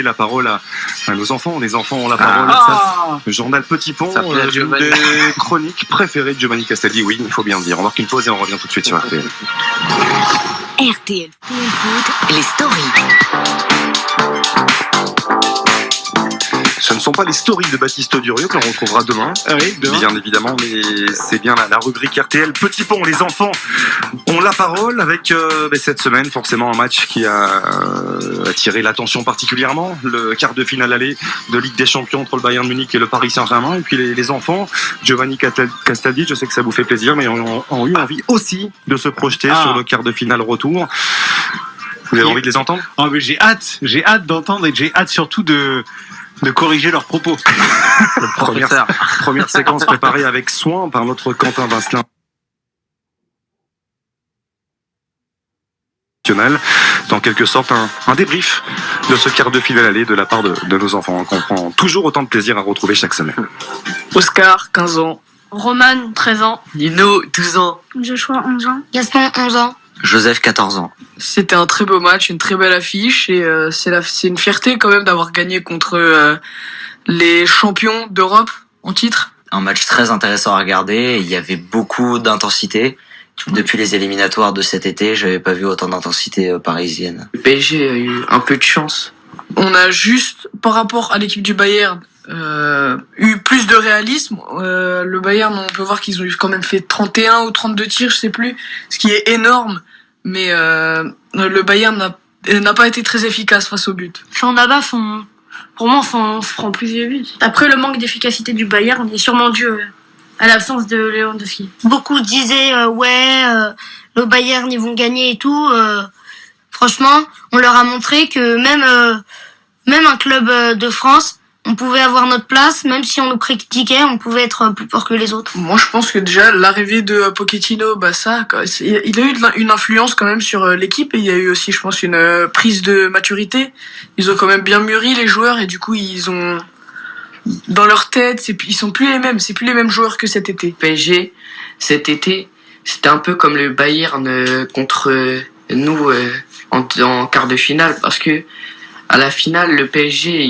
La parole à nos enfants. Les enfants ont la parole. Le journal Petit Pont, une des chroniques préférées de Giovanni Castaldi. Oui, il faut bien le dire. On marque une pause et on revient tout de suite sur RTL. RTL Foot, les stories. Ce ne sont pas les stories de Baptiste Durieux que l'on retrouvera demain. Oui, demain. Bien évidemment, mais c'est bien la rubrique RTL Petit Pont. Les enfants ont la parole avec cette semaine forcément un match qui a attiré l'attention particulièrement. Le quart de finale aller de Ligue des Champions entre le Bayern Munich et le Paris Saint-Germain. Et puis les enfants, Giovanni Castaldi, je sais que ça vous fait plaisir, mais ont eu envie aussi de se projeter sur le quart de finale retour. Vous avez envie de les entendre ? Mais j'ai hâte d'entendre et j'ai hâte surtout de corriger leurs propos. Première séquence préparée avec soin par notre Quentin Vasselin. En quelque sorte un débrief de ce quart de finale aller de la part de nos enfants qu'on prend toujours autant de plaisir à retrouver chaque semaine. Oscar, 15 ans. Roman, 13 ans. Nino, 12 ans. Joshua, 11 ans. Gaston, 11 ans. Joseph, 14 ans. C'était un très beau match, une très belle affiche et c'est une fierté quand même d'avoir gagné contre les champions d'Europe en titre. Un match très intéressant à regarder, il y avait beaucoup d'intensité. Depuis les éliminatoires de cet été, j'avais pas vu autant d'intensité parisienne. Le PSG a eu un peu de chance. On a juste, par rapport à l'équipe du Bayern, eu plus de réalisme. Le Bayern, on peut voir qu'ils ont quand même fait 31 ou 32 tirs, je sais plus, ce qui est énorme. Mais le Bayern n'a pas été très efficace face au but. Enfin, Navas, pour moi, on se prend plusieurs buts. Après, le manque d'efficacité du Bayern est sûrement dû à l'absence de Lewandowski. Beaucoup disaient le Bayern ils vont gagner et tout. Franchement, on leur a montré que même un club de France, on pouvait avoir notre place, même si on nous critiquait, on pouvait être plus fort que les autres. Moi, je pense que déjà l'arrivée de Pochettino, il a eu une influence quand même sur l'équipe et il y a eu aussi, je pense, une prise de maturité. Ils ont quand même bien mûri les joueurs et du coup, ils ont dans leur tête, ils sont plus les mêmes, c'est plus les mêmes joueurs que cet été. PSG, cet été, c'était un peu comme le Bayern contre nous en quart de finale parce que à la finale, le PSG,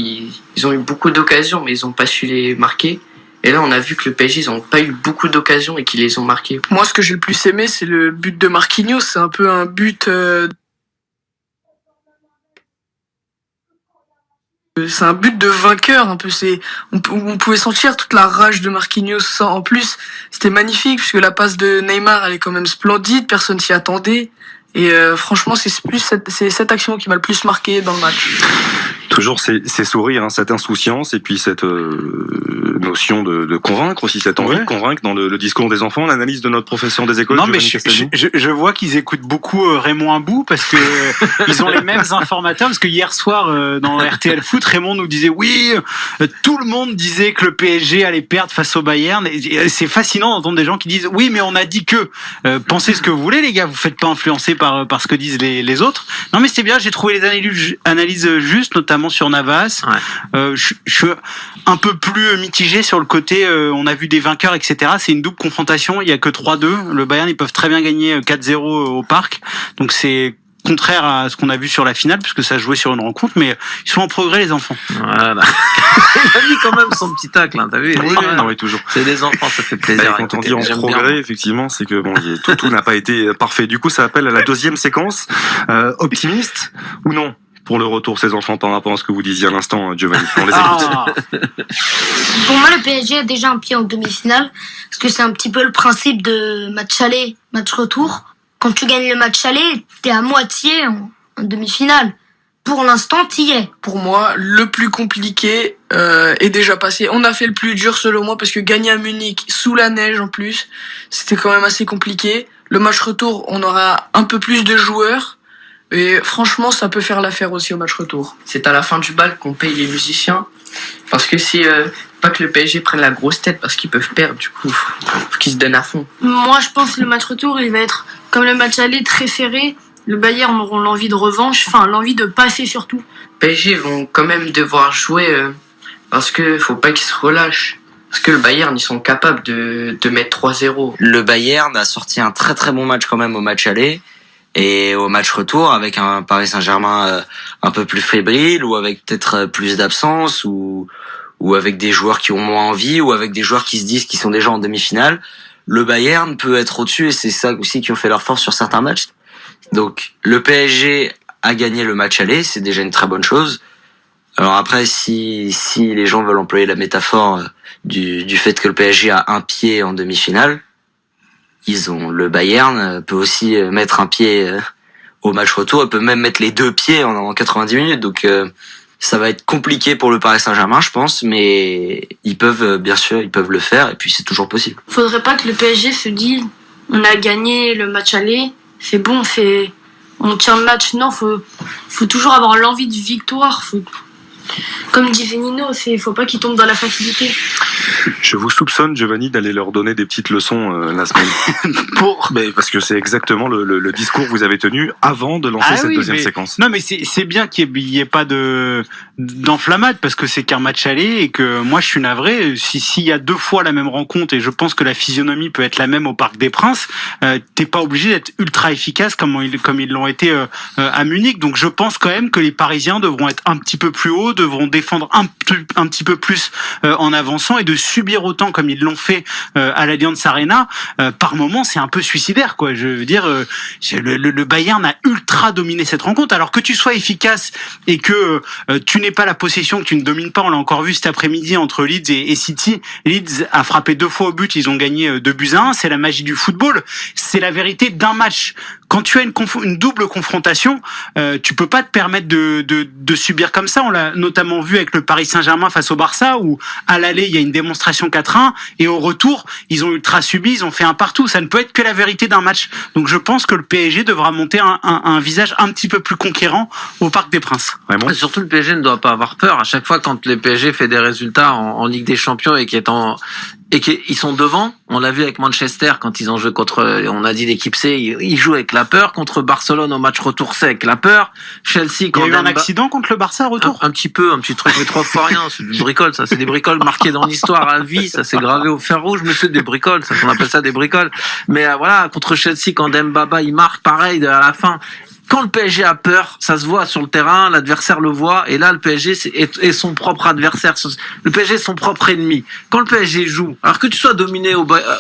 ils ont eu beaucoup d'occasions, mais ils n'ont pas su les marquer. Et là, on a vu que le PSG, ils n'ont pas eu beaucoup d'occasions et qu'ils les ont marquées. Moi, ce que j'ai le plus aimé, c'est le but de Marquinhos. C'est un peu un but... C'est un but de vainqueur, un peu. On pouvait sentir toute la rage de Marquinhos. En plus, c'était magnifique, puisque la passe de Neymar, elle est quand même splendide. Personne s'y attendait. Et franchement, c'est cette action qui m'a le plus marqué dans le match. Toujours ces sourires, cette insouciance et puis cette notion de convaincre aussi, cette envie de convaincre dans le discours des enfants, l'analyse de notre professeur des écoles. Non, mais je vois qu'ils écoutent beaucoup Raymond Abou parce que ils ont les mêmes informateurs. Parce que hier soir dans RTL Foot, Raymond nous disait tout le monde disait que le PSG allait perdre face au Bayern. Et c'est fascinant d'entendre des gens qui disent oui, mais on a dit que. Pensez ce que vous voulez, les gars. Vous faites pas influencer par ce que disent les autres. Non, mais c'est bien. J'ai trouvé les analyses justes, notamment sur Navas. Ouais. Je suis un peu plus mitigé sur le côté on a vu des vainqueurs, etc. C'est une double confrontation, il y a que 3-2. Le Bayern, ils peuvent très bien gagner 4-0 au Parc, donc c'est contraire à ce qu'on a vu sur la finale, puisque ça jouait sur une rencontre, mais ils sont en progrès, les enfants. Voilà. Il a mis quand même son petit tacle, t'as vu? Oui, toujours. C'est des enfants, ça fait plaisir. Quand on dit en progrès, bien. Effectivement, c'est que tout n'a pas été parfait. Du coup, ça appelle à la deuxième séquence. Optimiste ou non pour le retour, ces enfants, par rapport à ce que vous disiez à l'instant, Giovanni? On les écoute. Pour moi, le PSG a déjà un pied en demi-finale, parce que c'est un petit peu le principe de match aller, match retour. Quand tu gagnes le match aller, t'es à moitié en demi-finale. Pour l'instant, t'y es. Pour moi, le plus compliqué est déjà passé. On a fait le plus dur selon moi, parce que gagner à Munich, sous la neige en plus, c'était quand même assez compliqué. Le match retour, on aura un peu plus de joueurs. Et franchement, ça peut faire l'affaire aussi au match retour. C'est à la fin du bal qu'on paye les musiciens. Parce que si pas que le PSG prenne la grosse tête parce qu'ils peuvent perdre, du coup, faut qu'ils se donnent à fond. Moi, je pense que le match retour, il va être comme le match aller, très serré. Le Bayern auront l'envie de revanche, l'envie de passer surtout. PSG vont quand même devoir jouer parce que faut pas qu'ils se relâchent. Parce que le Bayern, ils sont capables de mettre 3-0. Le Bayern a sorti un très très bon match quand même au match aller. Et au match retour, avec un Paris Saint-Germain un peu plus fébrile, ou avec peut-être plus d'absence, ou avec des joueurs qui ont moins envie, ou avec des joueurs qui se disent qu'ils sont déjà en demi-finale, le Bayern peut être au-dessus, et c'est ça aussi qui ont fait leur force sur certains matchs. Donc le PSG a gagné le match aller, c'est déjà une très bonne chose. Alors après, si les gens veulent employer la métaphore du fait que le PSG a un pied en demi-finale, le Bayern peut aussi mettre un pied au match retour, il peut même mettre les deux pieds en 90 minutes. Donc ça va être compliqué pour le Paris Saint-Germain, je pense, mais ils peuvent le faire, et puis c'est toujours possible. Faudrait pas que le PSG se dise on a gagné le match aller, c'est bon, on tient le match. Non, faut toujours avoir l'envie de victoire. Comme disait Nino, faut pas qu'ils tombent dans la facilité. Je vous soupçonne, Giovanni, d'aller leur donner des petites leçons la semaine. Mais parce que c'est exactement le discours que vous avez tenu avant de lancer cette deuxième séquence. Non, mais c'est bien qu'il n'y ait pas d'enflammade, parce que c'est qu'un match aller, et que moi je suis navré. S'il y a 2 fois la même rencontre, et je pense que la physionomie peut être la même au Parc des Princes, t'es pas obligé d'être ultra efficace comme ils l'ont été à Munich. Donc je pense quand même que les Parisiens devront être un petit peu plus hauts, devront défendre un petit peu plus en avançant, et de subir autant comme ils l'ont fait à l'Allianz Arena, par moment c'est un peu suicidaire, quoi. Je veux dire, le Bayern a ultra dominé cette rencontre, alors que tu sois efficace et que tu n'aies pas la possession, que tu ne domines pas. On l'a encore vu cet après-midi entre Leeds et City. Leeds a frappé 2 fois au but, ils ont gagné 2-1. C'est la magie du football, c'est la vérité d'un match. Quand tu as une double confrontation, tu peux pas te permettre de subir comme ça. On l'a notamment vu avec le Paris Saint-Germain face au Barça, où à l'aller il y a une démonstration 4-1, et au retour ils ont ultra subi, ils ont fait un partout. Ça ne peut être que la vérité d'un match. Donc je pense que le PSG devra monter un visage un petit peu plus conquérant au Parc des Princes. Vraiment. Surtout le PSG ne doit pas avoir peur. À chaque fois quand le PSG fait des résultats en Ligue des Champions et qu'ils sont devant, on l'a vu avec Manchester quand ils ont joué contre, on a dit l'équipe C, ils jouent avec la peur. Contre Barcelone au match retour, c'est avec la peur. Chelsea, quand il y a eu un accident contre le Barça retour. Un petit truc, mais 3 fois rien. C'est des bricoles, ça, c'est des bricoles marquées dans l'histoire à vie. Ça, c'est gravé au fer rouge, monsieur, des bricoles. Ça, on appelle ça des bricoles. Mais voilà, contre Chelsea, quand Dembaba il marque, pareil, à la fin. Quand le PSG a peur, ça se voit sur le terrain, l'adversaire le voit, et là le PSG est son propre adversaire, le PSG est son propre ennemi. Quand le PSG joue, alors que tu sois dominé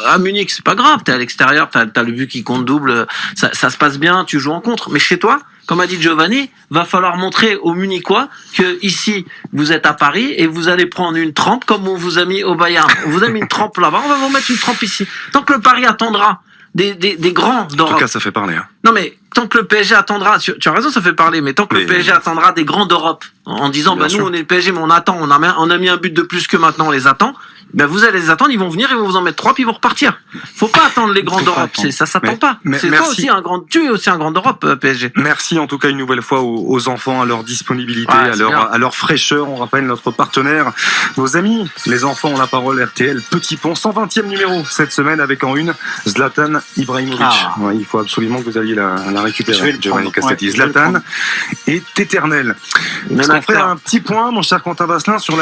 à Munich, c'est pas grave, t'es à l'extérieur, t'as le but qui compte double, ça se passe bien, tu joues en contre, mais chez toi, comme a dit Giovanni, va falloir montrer aux Munichois que ici vous êtes à Paris et vous allez prendre une trempe comme on vous a mis au Bayern. On vous a mis une trempe là-bas, on va vous mettre une trempe ici. Tant que le Paris attendra des grands d'Europe. En tout cas, ça fait parler. Hein. Non mais tant que le PSG attendra, tu as raison, ça fait parler, mais tant que le PSG attendra des grands d'Europe en disant nous on est le PSG mais on attend, on a mis un but de plus que maintenant on les attend. Ben vous allez les attendre, ils vont venir, ils vont vous en mettre 3 puis ils vont repartir. Faut pas attendre les grands d'Europe, ça s'attend pas. C'est toi aussi tu es aussi un grand d'Europe, PSG. Merci en tout cas une nouvelle fois aux enfants, à leur disponibilité, à leur fraîcheur. On rappelle notre partenaire, nos amis, les enfants ont la parole, RTL Petit Pont, 120e numéro cette semaine avec en une Zlatan Ibrahimovic. Ouais, il faut absolument que vous alliez la récupérer, Giovanni Castelli. Zlatan est éternel. Est-ce qu'on ferait un petit point, mon cher Quentin Vasselin, sur